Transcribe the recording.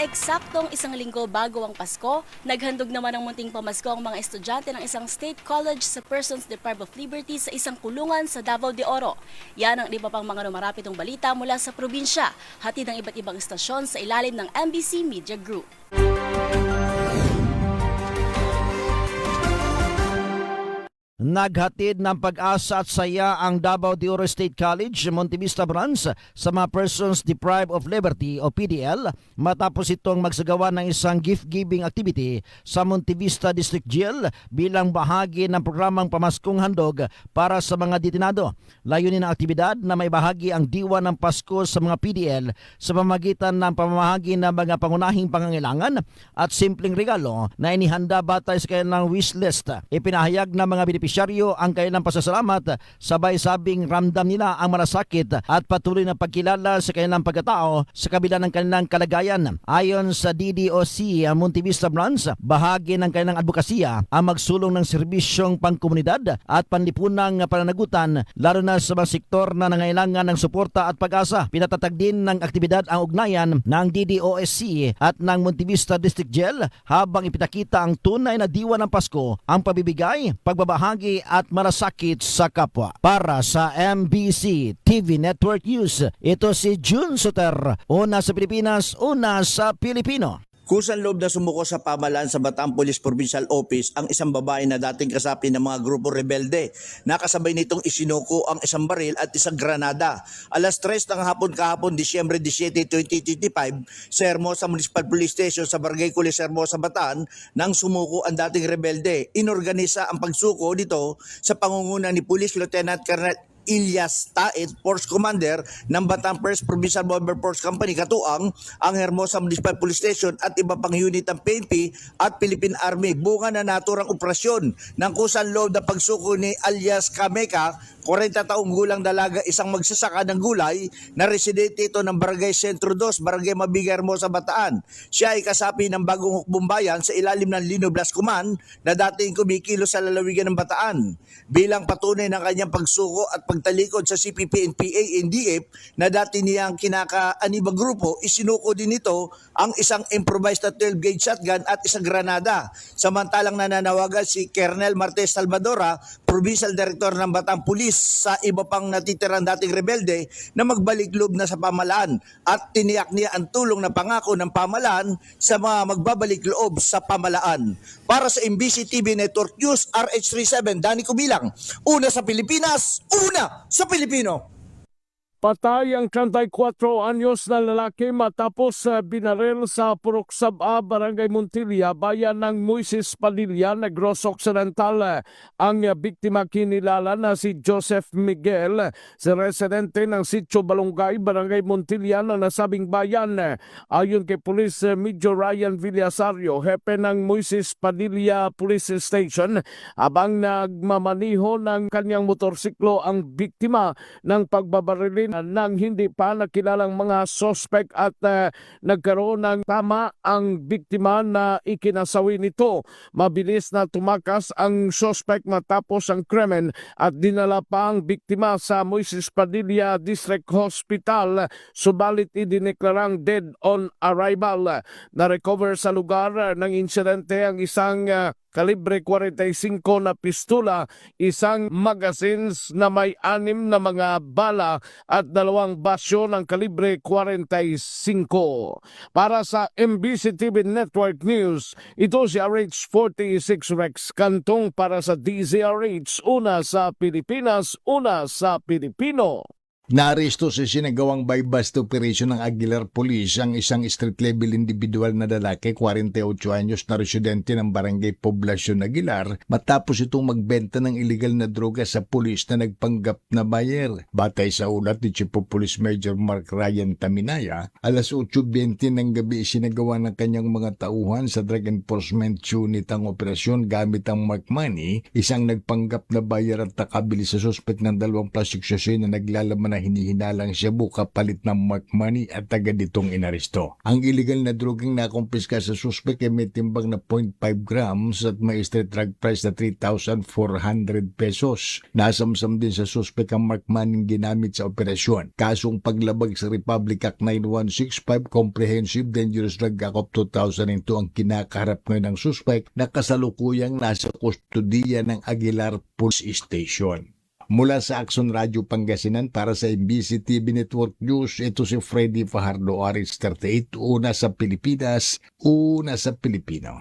eksaktong isang linggo bago ang Pasko, naghandog naman ng munting pamasko ang mga estudyante ng isang state college sa persons deprived of liberty sa isang kulungan sa Davao de Oro. Yan ang iba pang mga numarapitong balita mula sa probinsya, hatid ng iba't ibang istasyon sa ilalim ng MBC Media Group. Naghatid ng pag-asa at saya ang Davao de Oro State College, Monte Vista Branch sa mga persons deprived of liberty o PDL matapos itong magsagawa ng isang gift-giving activity sa Monte Vista District Jail bilang bahagi ng programang Pamaskong Handog para sa mga detinado. Layunin ng aktibidad na may bahagi ang diwa ng Pasko sa mga PDL sa pamamagitan ng pamamahagi ng mga pangunahing pangangailangan at simpleng regalo na inihanda batay sa kanilang wish list. Ipinahayag ng mga benepisyaryo ang kanilang pasasalamat, sabay sabing ramdam nila ang malasakit at patuloy na pagkilala sa kanilang pagkatao sa kabila ng kanilang kalagayan. Ayon sa DDOC Monte Vista Branch, bahagi ng kanilang advokasya ang magsulong ng serbisyong pangkomunidad at panlipunang pananagutan lalo na sa mga sektor na nangailangan ng suporta at pag-asa. Pinatatag din ng aktibidad ang ugnayan ng DDOSC at ng Monte Vista District Jail habang ipinakita ang tunay na diwa ng Pasko, ang pabibigay, pagbabahagi at malasakit sa kapwa. Para sa MBC TV Network News, ito si June Soter, una sa Pilipinas, una sa Pilipino. Kusang loob na sumuko sa pamahalaan sa Bataan Police Provincial Office ang isang babae na dating kasapi ng mga grupo rebelde. Nakasabay nitong isinuko ang isang baril at isang granada. Alas 3 ng hapon kahapon, Disyembre 17, 2025, sa Hermosa Municipal Police Station sa Barangay Cules, Hermosa, Bataan, nang sumuko ang dating rebelde. Inorganisa ang pagsuko dito sa pangunguna ni Police Lieutenant Colonel Ilyas Taed, Force Commander ng Bataan 1st Provincial Bomber Force Company, katuang ang Hermosa Municipal Police Station at iba pang unit ng PNP at Philippine Army. Bunga na naturang operasyon ng kusang loob na pagsuko ni alias Kameka, 40 taong gulang dalaga, isang magsasaka ng gulay na residente ito ng Barangay Sentro 2, Barangay Mabigay, Hermosa, Bataan. Siya ay kasapi ng Bagong Hukbong-Bayan sa ilalim ng Lino Blascoman na dating kumikilo sa lalawigan ng Bataan. Bilang patunay ng kanyang pagsuko at pagtalikod sa CPP, NPA, NDF na dati niyang kinakaanibang grupo, isinuko din ito ang isang improvised na 12-gauge shotgun at isang granada. Samantalang nananawagan si Colonel Martes Salvadora, Provincial Director ng Bataan Police, sa iba pang natitirang dating rebelde na magbalik loob na sa pamahalaan at tiniyak niya ang tulong na pangako ng pamahalaan sa mga magbabalik loob sa pamahalaan. Para sa MBC TV Network News, RH37, Danny Kubilang, una sa Pilipinas, una sa Pilipino. Patay ang 34 anyos na lalaki matapos binaril sa Purok Saba, Barangay Montilla, bayan ng Moises Padilla, Negros Occidental. Ang biktima kinilala na si Joseph Miguel, si residente ng Sitio Balongay, Barangay Montilla na nasabing bayan. Ayon kay Police Major Ryan Villasario, hepe ng Moises Padilla Police Station, abang nagmamaniho ng kanyang motorsiklo ang biktima ng pagbabarilin ng hindi pa nakilalang mga suspect at nagkaroon ng tama ang biktima na ikinasawi nito. Mabilis na tumakas ang suspect matapos ang krimen at dinala pa ang biktima sa Moises Padilla District Hospital, subalit idineklarang dead on arrival. Na-recover sa lugar ng insidente ang isang kalibre 45 na pistola, isang magazines na may 6 na mga bala at 2 basyo ng kalibre 45. Para sa MBC TV Network News, ito si RH46 Rex Cantong para sa DZRH, una sa Pilipinas, una sa Pilipino. Naaresto sa sinagawang bypass operation ng Aguilar Police ang isang street-level individual na lalaki, 48 anyos na residente ng Barangay Poblacion Aguilar, matapos itong magbenta ng illegal na droga sa pulis na nagpanggap na buyer. Batay sa ulat ni Chief of Police Major Mark Ryan Taminaya, alas 8:20 ng gabi sinagawa ng kanyang mga tauhan sa Drug Enforcement Unit ang operasyon gamit ang Mark Money, isang nagpanggap na buyer at nakabili sa suspect ng 2 plastic sachet na naglalaman na hinihinalang shabu kapalit ng mark money at agad itong inaresto. Ang illegal na druging na kumpiska sa suspek ay may timbang na 0.5 grams at may street drug price na 3,400 pesos. Nasamsam din sa suspek ang mark money ginamit sa operasyon. Kasong paglabag sa Republic Act 9165 Comprehensive Dangerous Drug Act of 2002 ang kinakaharap ngayon ng suspek na kasalukuyang nasa kustudiya ng Aguilar Police Station. Mula sa Action Radio Pangasinan para sa MBC TV Network News, ito si Freddy Fajardo, RH38, una sa Pilipinas, una sa Pilipino.